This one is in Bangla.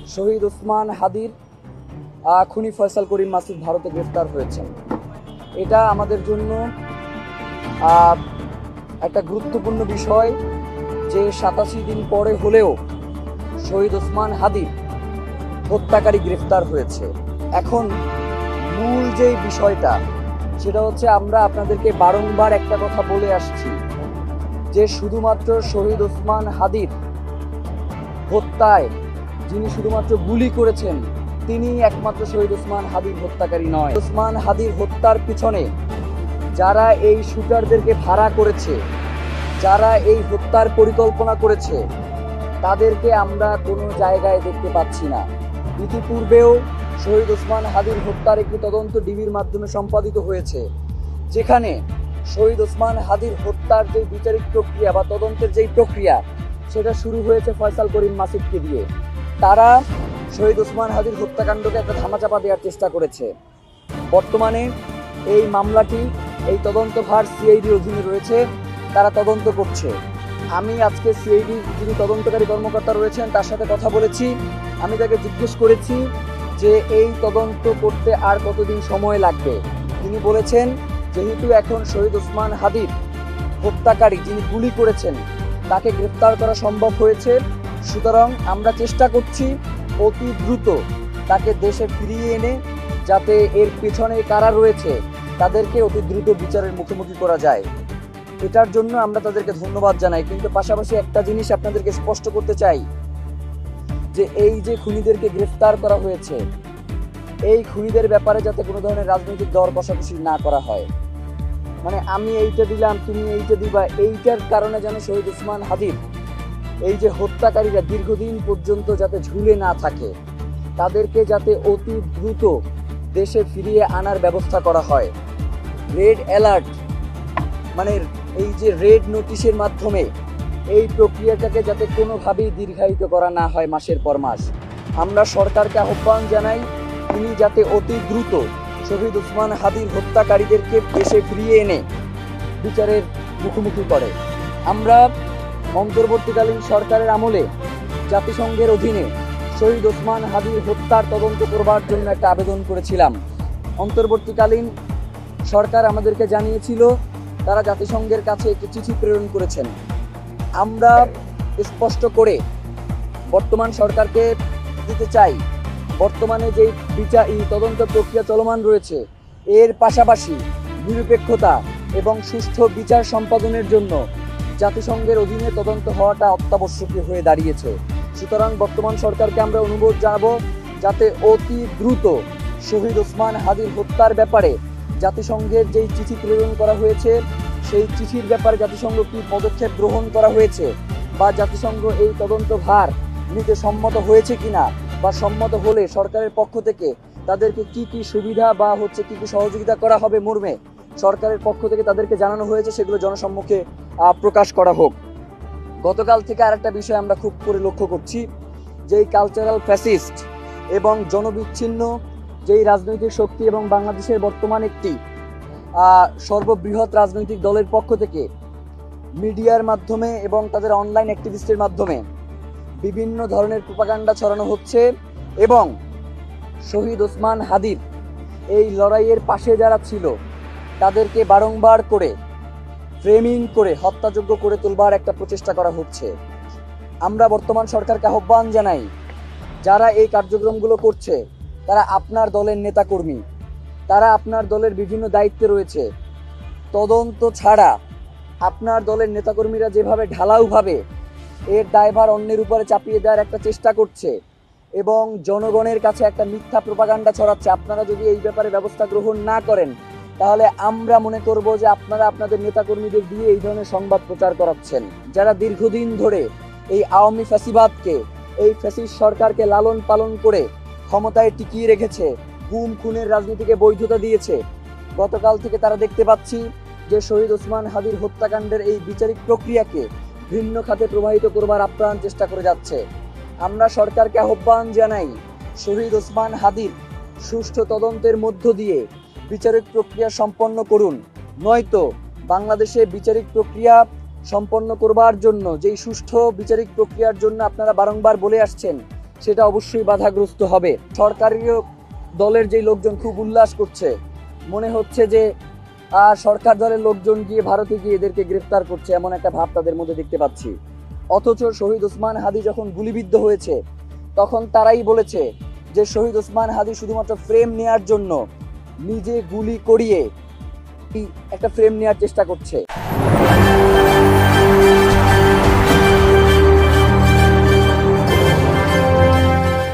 শহীদ ওসমান হাদির খুনি ফয়সাল করিম মাসুদ ভারতে গ্রেফতার হয়েছেন। এটা আমাদের জন্য একটা গুরুত্বপূর্ণ বিষয় যে 87 দিন পরে হলেও শহীদ ওসমান হাদির হত্যাকারী গ্রেফতার হয়েছে। এখন মূল যে বিষয়টা সেটা হচ্ছে, আমরা আপনাদেরকে বারংবার একটা কথা বলে আসছি যে শুধুমাত্র শহীদ ওসমান হাদির হত্যায় যিনি শুধুমাত্র গুলি করেছেন তিনি একমাত্র শহীদ ওসমান হাদির হত্যাকারী নয়। ওসমান হাদির হত্যার পিছনে যারা এই শুটারদেরকে ভাড়া করেছে, যারা এই হত্যার পরিকল্পনা করেছে, তাদেরকে আমরা কোনো জায়গায় দেখতে পাচ্ছি না। ইতিপূর্বেও শহীদ ওসমান হাদির হত্যার একটি তদন্ত ডিবির মাধ্যমে সম্পাদিত হয়েছে, যেখানে শহীদ ওসমান হাদির হত্যার যে বিচারিক প্রক্রিয়া বা তদন্তের যেই প্রক্রিয়া সেটা শুরু হয়েছে ফয়সাল করিম মাসুদকে দিয়ে। তারা শহীদ ওসমান হাদির হত্যাকাণ্ডকে একটা ধামাচাপা দেওয়ার চেষ্টা করেছে। বর্তমানে এই মামলাটি এই তদন্তভার সিআইডির অধীনে রয়েছে, তারা তদন্ত করছে। আমি আজকে সিআইডির যিনি তদন্তকারী কর্মকর্তা রয়েছেন তার সাথে কথা বলেছি। আমি তাকে জিজ্ঞেস করেছি যে এই তদন্ত করতে আর কতদিন সময় লাগবে। তিনি বলেছেন, যেহেতু এখন শহীদ ওসমান হাদির হত্যাকারী যিনি গুলি করেছেন তাকে গ্রেফতার করা সম্ভব হয়েছে, সুতরাং আমরা চেষ্টা করছি অতি দ্রুত তাকে দেশে ফিরিয়ে এনে যাতে এর পেছনে কারা রয়েছে তাদেরকে অতি দ্রুত বিচারের মুখোমুখি করা যায়। এটার জন্য আমরা তাদেরকে ধন্যবাদ জানাই। কিন্তু পাশাপাশি একটা জিনিস আপনাদেরকে স্পষ্ট করতে চাই যে এই যে খুনিদেরকে গ্রেফতার করা হয়েছে, এই খুনিদের ব্যাপারে যাতে কোনো ধরনের রাজনৈতিক দর কষাকষি না করা হয়। মানে আমি এইটা দিলাম তুমি এইটা দিবা, এইটার কারণে যেন শহীদ ওসমান হাদির এই যে হত্যাকারীরা দীর্ঘদিন পর্যন্ত যাতে ঝুলে না থাকে, তাদেরকে যাতে অতি দ্রুত দেশে ফিরিয়ে আনার ব্যবস্থা করা হয়। রেড অ্যালার্ট মানে এই যে রেড নোটিশের মাধ্যমে এই প্রক্রিয়াটাকে যাতে কোনোভাবেই দীর্ঘায়িত করা না হয় মাসের পর মাস। আমরা সরকারকে আহ্বান জানাই তিনি যাতে অতি দ্রুত শহীদ ওসমান হাদির হত্যাকারীদেরকে দেশে ফিরিয়ে এনে বিচারের মুখোমুখি করে। আমরা অন্তর্বর্তীকালীন সরকারের আমলে জাতিসংঘের অধীনে শহীদ ওসমান হাদির হত্যার তদন্ত করবার জন্য একটা আবেদন করেছিলাম। অন্তর্বর্তীকালীন সরকার আমাদেরকে জানিয়েছিল তারা জাতিসংঘের কাছে একটি চিঠি প্রেরণ করেছেন। আমরা স্পষ্ট করে বর্তমান সরকারকে দিতে চাই, বর্তমানে যে তদন্ত প্রক্রিয়া চলমান রয়েছে এর পাশাপাশি নিরপেক্ষতা এবং সুষ্ঠু বিচার সম্পাদনের জন্য জাতিসংঘের অধীনে তদন্ত হওয়াটা অত্যাবশ্যকীয় হয়ে দাঁড়িয়েছে। সুতরাং বর্তমান সরকারকে আমরা অনুরোধ জানাবো যাতে অতি দ্রুত শহীদ ওসমান হাদির হত্যার ব্যাপারে জাতিসংঘের যেই চিঠি প্রেরণ করা হয়েছে সেই চিঠির ব্যাপারে জাতিসংঘ কী পদক্ষেপ গ্রহণ করা হয়েছে বা জাতিসংঘ এই তদন্ত ভার নিতে সম্মত হয়েছে কিনা, বা সম্মত হলে সরকারের পক্ষ থেকে তাদেরকে কি কি সুবিধা বা কি কি সহযোগিতা করা হবে মর্মে সরকারের পক্ষ থেকে তাদেরকে জানানো হয়েছে, সেগুলো জনসম্মুখে প্রকাশ করা হোক। গতকাল থেকে আরেকটা বিষয় আমরা খুব করে লক্ষ্য করছি যে এই কালচারাল ফ্যাসিস্ট এবং জনবিচ্ছিন্ন যেই রাজনৈতিক শক্তি এবং বাংলাদেশের বর্তমান একটি সর্ববৃহৎ রাজনৈতিক দলের পক্ষ থেকে মিডিয়ার মাধ্যমে এবং তাদের অনলাইন অ্যাক্টিভিস্টের মাধ্যমে বিভিন্ন ধরনের প্রোপাগান্ডা ছড়ানো হচ্ছে এবং শহীদ ওসমান হাদির এই লড়াইয়ের পাশে যারা ছিল তাদেরকে বারংবার করে ফ্রেমিং করে হত্যাযোগ্য করে তুলবার একটা প্রচেষ্টা করা হচ্ছে। আমরা বর্তমান সরকারকে আহ্বান জানাই, যারা এই কার্যক্রমগুলো করছে তারা আপনার দলের নেতাকর্মী, তারা আপনার দলের বিভিন্ন দায়িত্বে রয়েছে। তদন্ত ছাড়া আপনার দলের নেতাকর্মীরা যেভাবে ঢালাওভাবে এর দায়ভার অন্যের উপরে চাপিয়ে দেওয়ার একটা চেষ্টা করছে এবং জনগণের কাছে একটা মিথ্যা প্রোপাগান্ডা ছড়াচ্ছে, আপনারা যদি এই ব্যাপারে ব্যবস্থা গ্রহণ না করেন তাহলে আমরা মনে করব যে আপনারা আপনাদের নেতাকর্মীদের দিয়ে এই ধরনের সংবাদ প্রচার করাচ্ছেন। যারা দীর্ঘদিন ধরে এই আওয়ামী ফ্যাসিবাদকে, এই ফ্যাসিস্ট সরকারকে লালন পালন করে ক্ষমতায় টিকিয়ে রেখেছে, গুম খুনের রাজনীতিকে বৈধতা দিয়েছে, গতকাল থেকে তারা দেখতে পাচ্ছি যে শহীদ ওসমান হাদির হত্যাকাণ্ডের এই বিচারিক প্রক্রিয়াকে ভিন্ন খাতে প্রবাহিত করবার আপ্রাণ চেষ্টা করে যাচ্ছে। আমরা সরকারকে আহ্বান জানাই, শহীদ ওসমান হাদির সুষ্ঠু তদন্তের মধ্য দিয়ে বিচারিক প্রক্রিয়া সম্পন্ন করুন, নয়তো বাংলাদেশে বিচারিক প্রক্রিয়া সম্পন্ন করবার জন্য যেই সুষ্ঠু বিচারিক প্রক্রিয়ার জন্য আপনারা বারংবার বলে আসছেন সেটা অবশ্যই বাধাগ্রস্ত হবে। সরকারি দলের যে লোকজন খুব উল্লাস করছে, মনে হচ্ছে যে সরকার দলের লোকজন গিয়ে ভারতে গিয়ে এদেরকে গ্রেফতার করছে, এমন একটা ভাব তাদের মধ্যে দেখতে পাচ্ছি। অথচ শহীদ ওসমান হাদি যখন গুলিবিদ্ধ হয়েছে তখন তারাই বলেছে যে শহীদ ওসমান হাদি শুধুমাত্র ফ্রেম নেয়ার জন্য নিজে গুলি করিয়ে একটা ফ্রেম নেয়ার চেষ্টা করছে।